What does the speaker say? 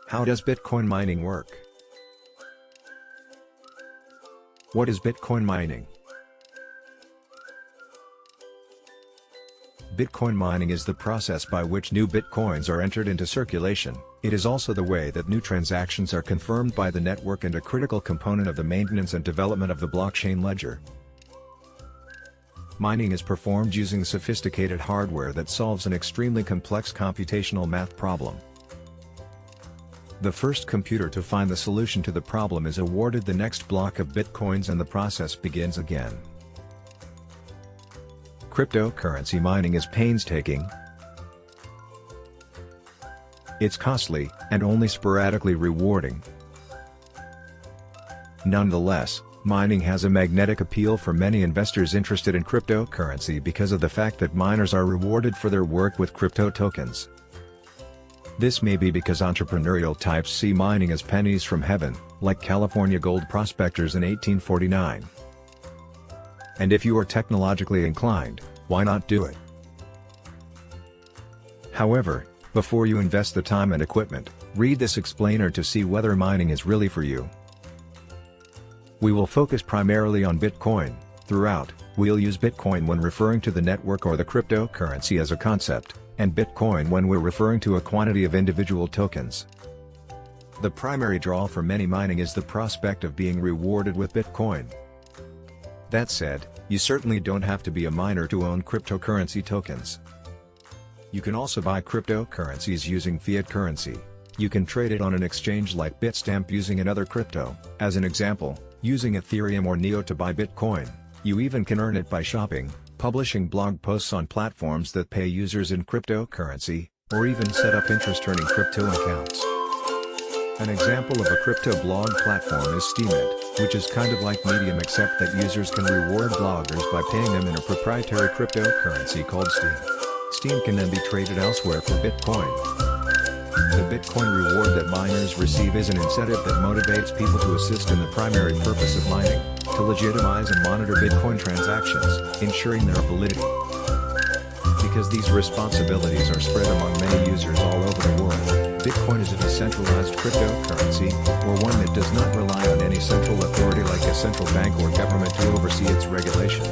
How does Bitcoin mining work? What is Bitcoin mining? Bitcoin mining is the process by which new Bitcoins are entered into circulation. It is also the way that new transactions are confirmed by the network and a critical component of the maintenance and development of the blockchain ledger. Mining is performed using sophisticated hardware that solves an extremely complex computational math problem. The first computer to find the solution to the problem is awarded the next block of Bitcoins and the process begins again. Cryptocurrency mining is painstaking, it's costly, and only sporadically rewarding. Nonetheless, mining has a magnetic appeal for many investors interested in cryptocurrency because of the fact that miners are rewarded for their work with crypto tokens. This may be because entrepreneurial types see mining as pennies from heaven, like California gold prospectors in 1849. And if you are technologically inclined, why not do it? However, before you invest the time and equipment, read this explainer to see whether mining is really for you. We will focus primarily on Bitcoin. Throughout, we'll use Bitcoin when referring to the network or the cryptocurrency as a concept, and Bitcoin when we're referring to a quantity of individual tokens. The primary draw for many mining is the prospect of being rewarded with Bitcoin. That said, you certainly don't have to be a miner to own cryptocurrency tokens. You can also buy cryptocurrencies using fiat currency. You can trade it on an exchange like Bitstamp using another crypto, as an example, using Ethereum or Neo to buy Bitcoin. You even can earn it by shopping, publishing blog posts on platforms that pay users in cryptocurrency, or even set up interest-earning crypto accounts. An example of a crypto blog platform is Steemit, which is kind of like Medium except that users can reward bloggers by paying them in a proprietary cryptocurrency called Steem. Steem can then be traded elsewhere for Bitcoin. The Bitcoin reward that miners receive is an incentive that motivates people to assist in the primary purpose of mining, to legitimize and monitor Bitcoin transactions, ensuring their validity. Because these responsibilities are spread among many users all over the world, Bitcoin is a decentralized cryptocurrency, or one that does not rely on any central authority like a central bank or government to oversee its regulation.